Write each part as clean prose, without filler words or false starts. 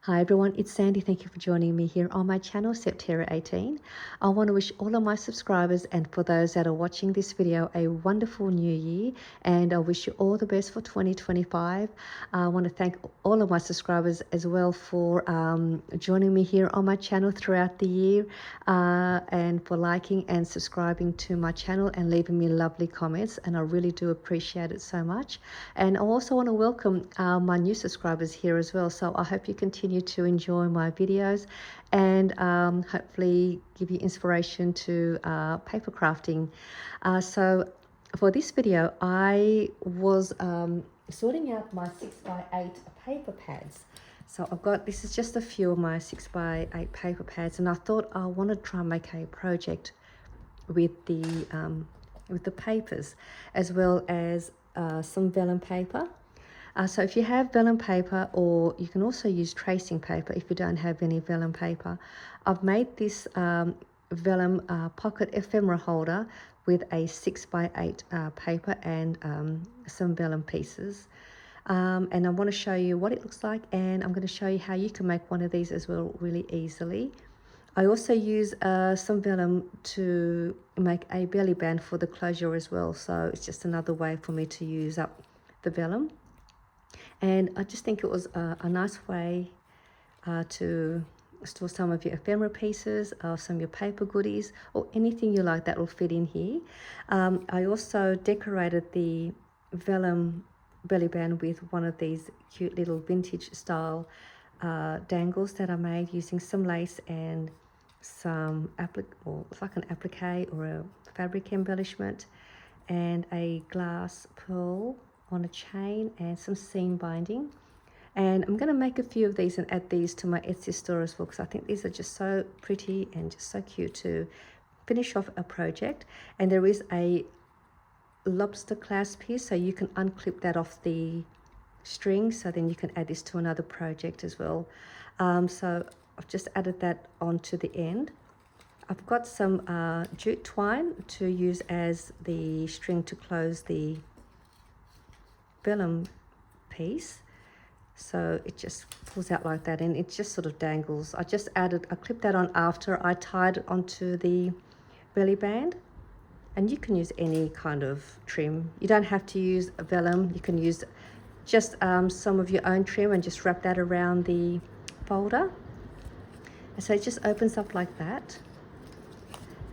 Hi everyone, it's Sandy. Thank you for joining me here on my channel, Septerra18. I want to wish all of my subscribers and for those that are watching this video a wonderful new year, and I wish you all the best for 2025. I want to thank all of my subscribers as well for joining me here on my channel throughout the year, and for liking and subscribing to my channel and leaving me lovely comments, and I really do appreciate it so much. And I also want to welcome my new subscribers here as well, so I hope you continue to enjoy my videos and hopefully give you inspiration to paper crafting. So for this video, I was sorting out my 6x8 paper pads. So I've got, this is just a few of my 6x8 paper pads, and I thought I want to try and make a project with the papers, as well as some vellum paper. So if you have vellum paper, or you can also use tracing paper if you don't have any vellum paper, I've made this vellum pocket ephemera holder with a 6x8 paper and some vellum pieces. And I want to show you what it looks like, and I'm going to show you how you can make one of these as well really easily. I also use some vellum to make a belly band for the closure as well, so it's just another way for me to use up the vellum. And I just think it was a nice way to store some of your ephemera pieces, some of your paper goodies, or anything you like that will fit in here. I also decorated the vellum belly band with one of these cute little vintage style dangles that I made using some lace and some it's like an applique or a fabric embellishment, and a glass pearl on a chain and some seam binding. And I'm going to make a few of these and add these to my Etsy store as well, because I think these are just so pretty and just so cute to finish off a project. And there is a lobster clasp here, so you can unclip that off the string, so then you can add this to another project as well. So I've just added that onto the end. I've got some jute twine to use as the string to close the vellum piece, so it just pulls out like that and it just sort of dangles. I clipped that on after I tied it onto the belly band. And you can use any kind of trim, you don't have to use a vellum, you can use just some of your own trim and just wrap that around the folder. And so it just opens up like that.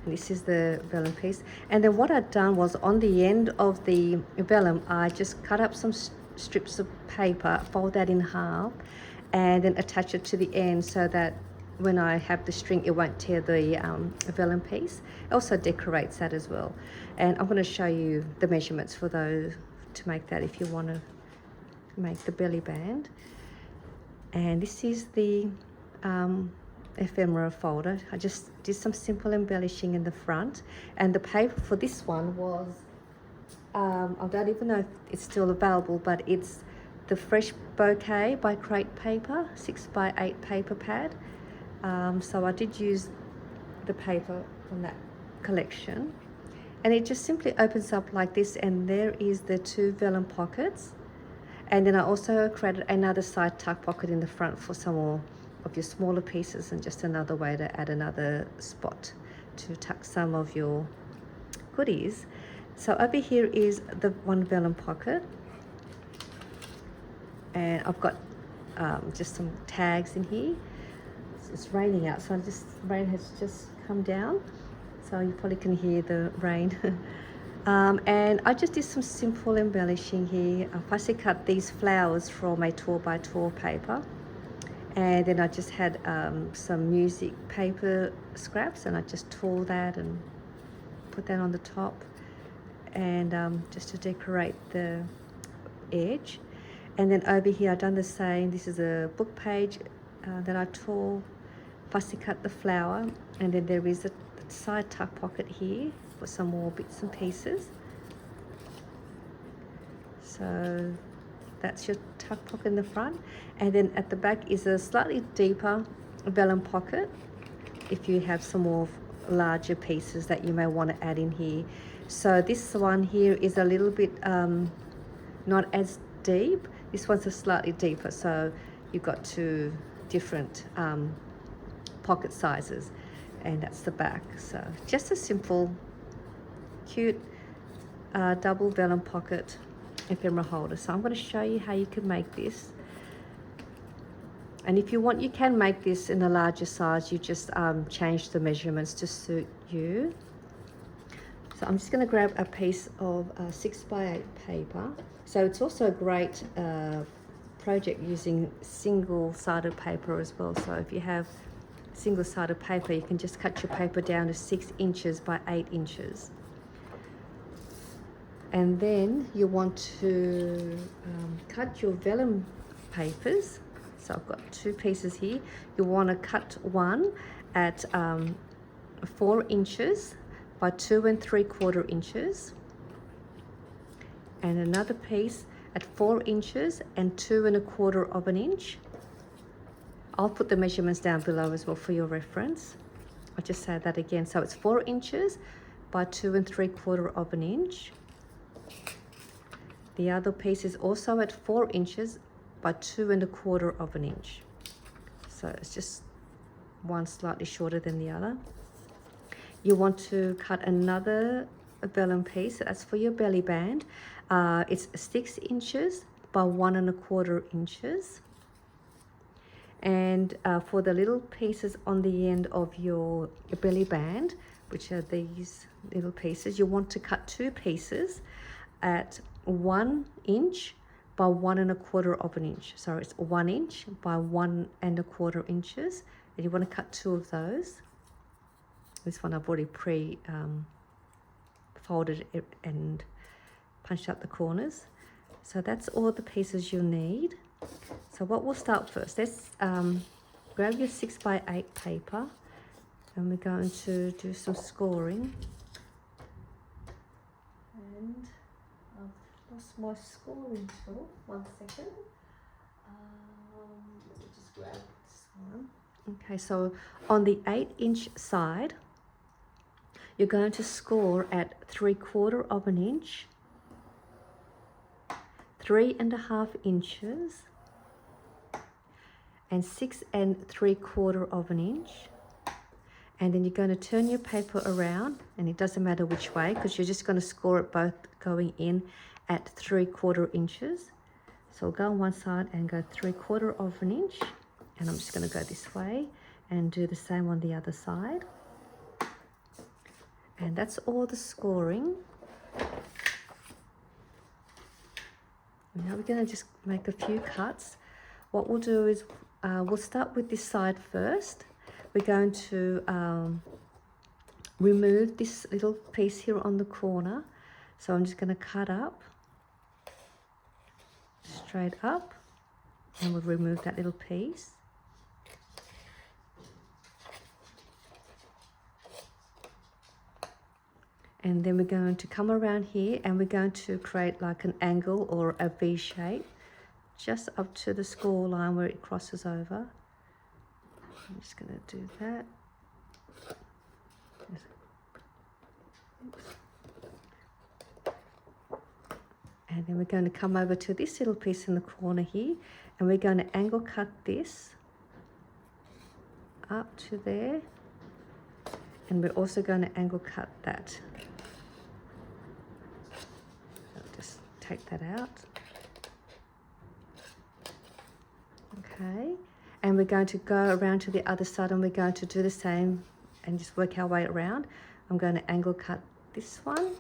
And this is the vellum piece. And then what I'd done was, on the end of the vellum, I just cut up some strips of paper, fold that in half, and then attach it to the end so that when I have the string, it won't tear the vellum piece. It also decorates that as well. And I'm going to show you the measurements for those to make that if you want to make the belly band. And this is the ephemera folder. I just did some simple embellishing in the front, and the paper for this one was I don't even know if it's still available, but it's the Fresh Bouquet by Crate Paper 6x8 paper pad. So I did use the paper from that collection, and it just simply opens up like this, and there is the two vellum pockets. And then I also created another side tuck pocket in the front for some more of your smaller pieces, and just another way to add another spot to tuck some of your goodies. So over here is the one vellum pocket, and I've got just some tags in here. It's raining out, so rain has just come down, so you probably can hear the rain. And I just did some simple embellishing here. I fussy cut these flowers from a 4x4 paper, and then I just had some music paper scraps, and I just tore that and put that on the top, and just to decorate the edge. And then over here I've done the same. This is a book page that I tore, fussy cut the flower, and then there is a side tuck pocket here for some more bits and pieces. So that's your tuck pocket in the front, and then at the back is a slightly deeper vellum pocket if you have some more larger pieces that you may want to add in here. So this one here is a little bit not as deep. This one's a slightly deeper, so you've got to different pocket sizes, and that's the back. So just a simple, cute double vellum pocket ephemera holder. So I'm going to show you how you can make this. And if you want, you can make this in a larger size. You just change the measurements to suit you. So I'm just going to grab a piece of 6x8 paper. So it's also a great project using single-sided paper as well. So if you have single-sided paper, you can just cut your paper down to 6 inches by 8 inches. And then you want to cut your vellum papers. So I've got 2 pieces here. You want to cut one at 4 inches by 2 3/4 inches, and another piece at 4 inches and 2 1/4 inch. I'll put the measurements down below as well for your reference. I'll just say that again. So it's 4 inches by 2 3/4 inch. The other piece is also at 4 inches by 2 1/4 inch. So it's just one slightly shorter than the other. You want to cut another vellum piece. That's for your belly band. It's 6 inches by 1 1/4 inches. And for the little pieces on the end of your belly band, which are these little pieces, you want to cut 2 pieces at 1 inch by 1 1/4 inch. So it's 1 inch by 1 1/4 inches, and you want to cut 2 of those. This one I've already folded it and punched out the corners. So that's all the pieces you'll need. So what we'll start first, let's grab your 6x8 paper, and we're going to do some scoring. And I've lost my scoring tool. 1 second. Let me just grab this one. Okay, so on the 8-inch side, you're going to score at 3/4 inch, 3 1/2 inches, and 6 3/4 inch. And then you're going to turn your paper around, and it doesn't matter which way because you're just going to score it both going in at 3/4 inches. So we'll go on one side and go 3/4 inch, and I'm just going to go this way and do the same on the other side. And that's all the scoring. Now we're going to just make a few cuts. What we'll do is we'll start with this side first. We're going to remove this little piece here on the corner. So I'm just going to cut up, straight up, and we'll remove that little piece. And then we're going to come around here, and we're going to create like an angle or a V shape just up to the score line where it crosses over. I'm just going to do that. And then we're going to come over to this little piece in the corner here, and we're going to angle cut this up to there, and we're also going to angle cut that. Just take that out. Okay, and we're going to go around to the other side, and we're going to do the same and just work our way around. I'm going to angle cut this one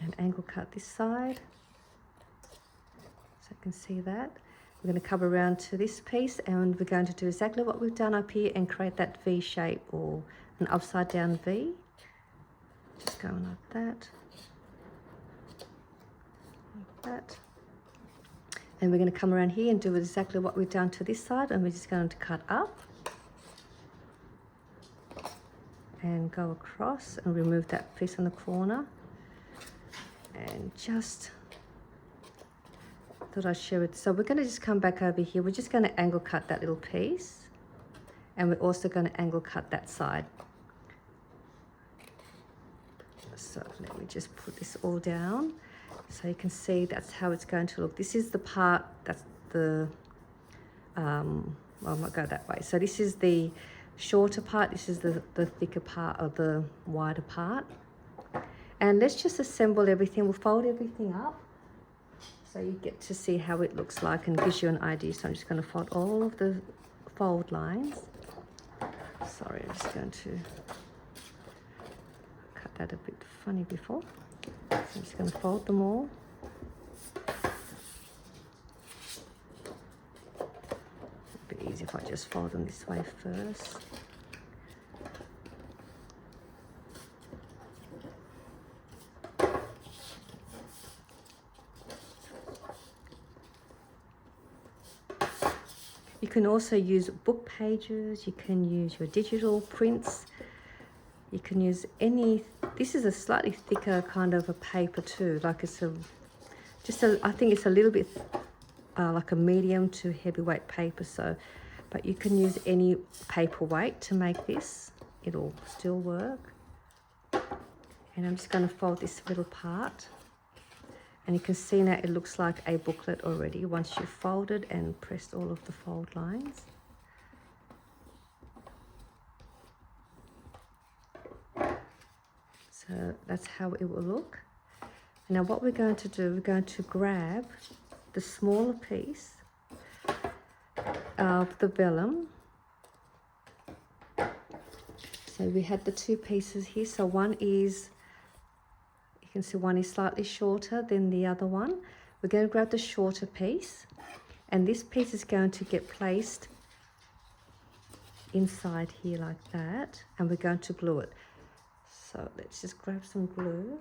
and angle cut this side, so I can see that. We're going to come around to this piece, and we're going to do exactly what we've done up here and create that V shape or an upside down V. Just going like that, like that. And we're going to come around here and do exactly what we've done to this side, and we're just going to cut up and go across and remove that piece on the corner. And just thought I'd show it. So we're going to just come back over here. We're just going to angle cut that little piece, and we're also going to angle cut that side. So let me just put this all down so you can see that's how it's going to look. This is the part, that's the, well, I might go that way. So this is the shorter part, this is the thicker part, or the wider part. And let's just assemble everything. We'll fold everything up so you get to see how it looks like and gives you an idea. So I'm just going to fold all of the fold lines. Sorry, I'm just going to cut that a bit funny before. So I'm just going to fold them all. A bit easier if I just fold them this way first. You can also use book pages, you can use your digital prints, you can use any, this is a slightly thicker kind of a paper too, like it's I think it's a little bit like a medium to heavyweight paper, so, but you can use any paperweight to make this, it'll still work. And I'm just going to fold this little part. And you can see now it looks like a booklet already once you've folded and pressed all of the fold lines. So that's how it will look. Now what we're going to do, we're going to grab the smaller piece of the vellum. So we had the two pieces here. So one is, you can see one is slightly shorter than the other one. We're going to grab the shorter piece, and this piece is going to get placed inside here like that, and we're going to glue it. So let's just grab some glue.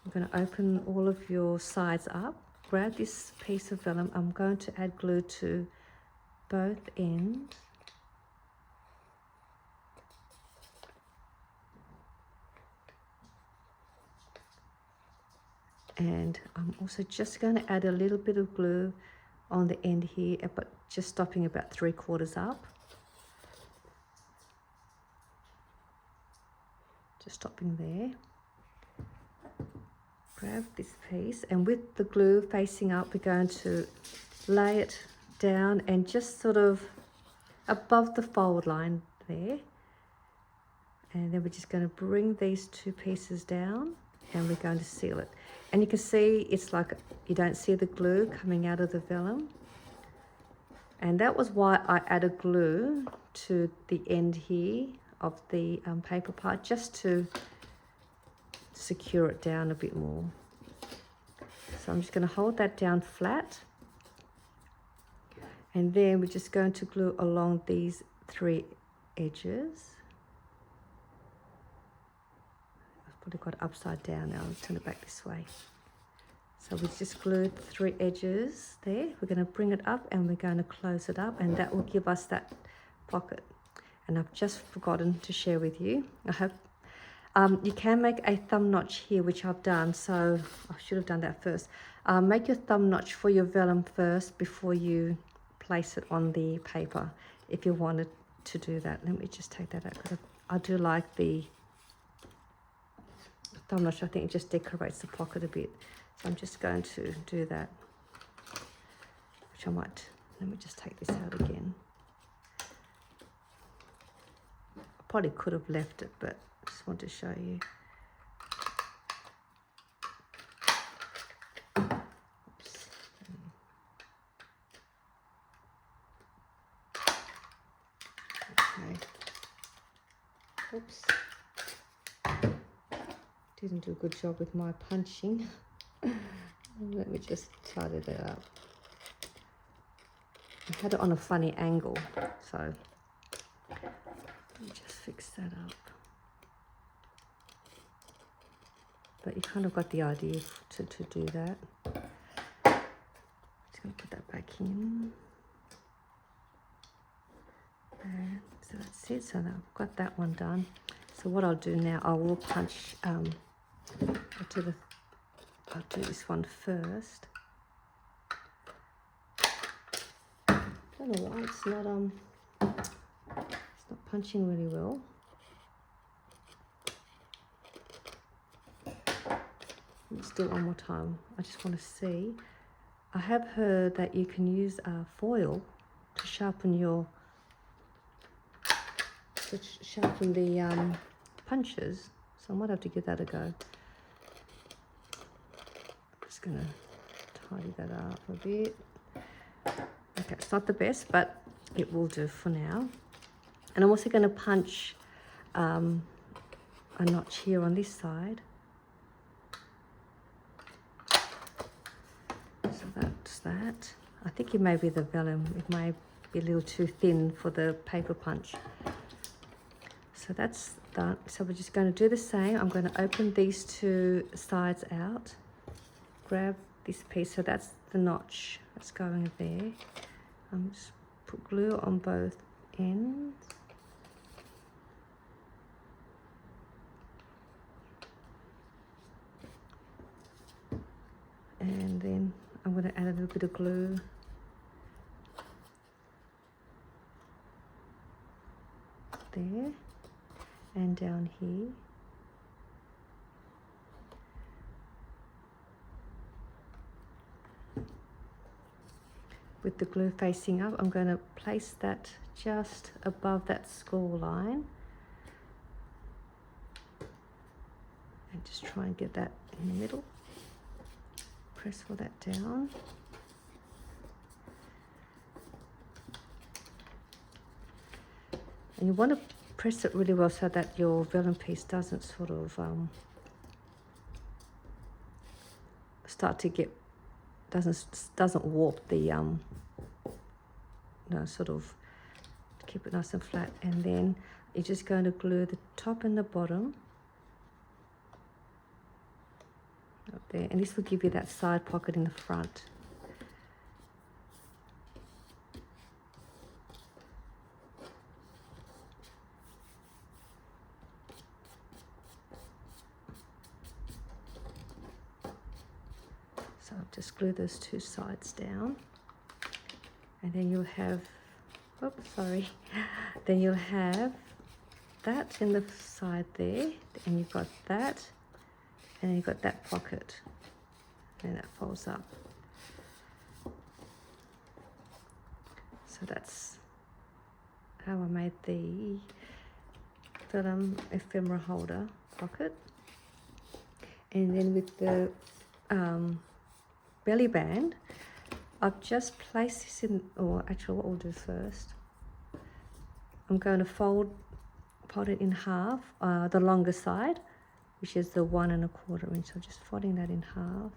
I'm going to open all of your sides up. Grab this piece of vellum. I'm going to add glue to both ends. And I'm also just going to add a little bit of glue on the end here, but just stopping about 3/4 up. Just stopping there. Grab this piece, and with the glue facing up, we're going to lay it down and just sort of above the fold line there. And then we're just going to bring these two pieces down, and we're going to seal it. And you can see it's like you don't see the glue coming out of the vellum. And that was why I added glue to the end here of the paper part, just to secure it down a bit more. So I'm just going to hold that down flat. And then we're just going to glue along these 3 edges. Probably got it upside down now. I'll turn it back this way. So we just glued 3 edges there. We're going to bring it up and we're going to close it up, and that will give us that pocket. And I've just forgotten to share with you, I hope you can make a thumb notch here, which I've done, so I should have done that first. Make your thumb notch for your vellum first before you place it on the paper, if you wanted to do that. Let me just take that out, because I do like the thumb notch. I think it just decorates the pocket a bit. So I'm just going to do that, which I might, let me just take this out again. I probably could have left it, but I just want to show you. Oops. Okay. Oops. Didn't do a good job with my punching. Let me just tidy that up. I had it on a funny angle, so let me just fix that up. But you kind of got the idea to do that. Just going to put that back in. And so that's it. So now I've got that one done. So what I'll do now, I will punch, I'll do this one first. I don't know why it's not punching really well. Let's do it one more time. I just want to see. I have heard that you can use foil to sharpen the punches, so I might have to give that a go. I'm just gonna tidy that up a bit. Okay, it's not the best, but it will do for now. And I'm also going to punch a notch here on this side. So that's that. I think it may be the vellum. It may be a little too thin for the paper punch. So that's done. So we're just going to do the same. I'm going to open these two sides out. Grab this piece. So that's the notch that's going there. Just put glue on both ends. And then I'm going to add a little bit of glue. There and down here. With the glue facing up, I'm going to place that just above that score line. And just try and get that in the middle. Press all that down. And you want to press it really well so that your vellum piece doesn't sort of start to get, doesn't warp the sort of keep it nice and flat. And then you're just going to glue the top and the bottom up there, and this will give you that side pocket in the front. So I'll just glue those two sides down, and then you'll have, then you'll have that in the side there, and you've got that, and then you've got that pocket, and that folds up. So that's how I made the Vellum ephemera holder pocket. And then with the belly band, I've just placed this in, or actually what we'll do first, I'm going to fold it in half, the longer side, which is the 1 1/4 inch. So just folding that in half.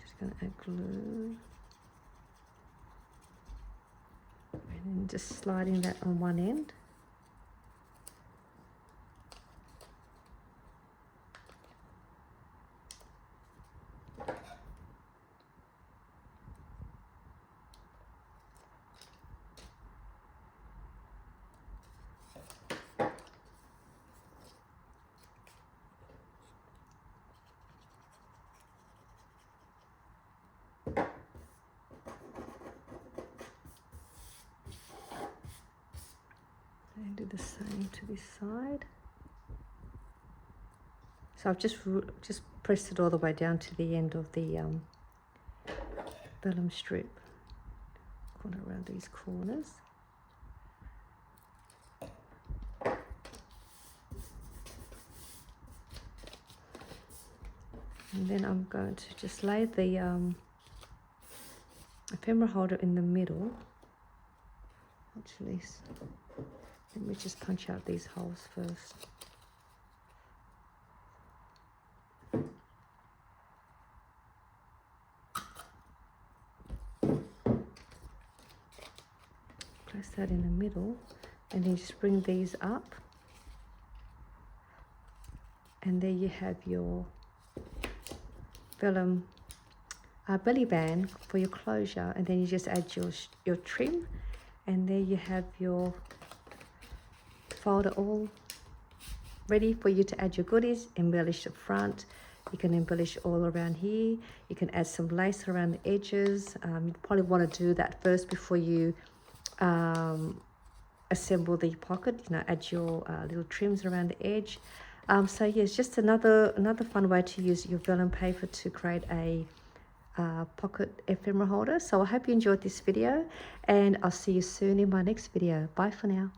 Just going to add glue. And then just sliding that on one end. And do the same to this side. So I've just pressed it all the way down to the end of the vellum strip. Going around these corners. And then I'm going to just lay the ephemera holder in the middle. Actually, let me just punch out these holes first. Place that in the middle, and then just bring these up. And there you have your vellum belly band for your closure. And then you just add your trim, and there you have your folder all ready for you to add your goodies. Embellish the front. You can embellish all around here. You can add some lace around the edges. You probably want to do that first before you assemble the pocket, add your little trims around the edge. So yes, just another fun way to use your vellum paper to create a pocket ephemera holder. So I hope you enjoyed this video, and I'll see you soon in my next video. Bye for now.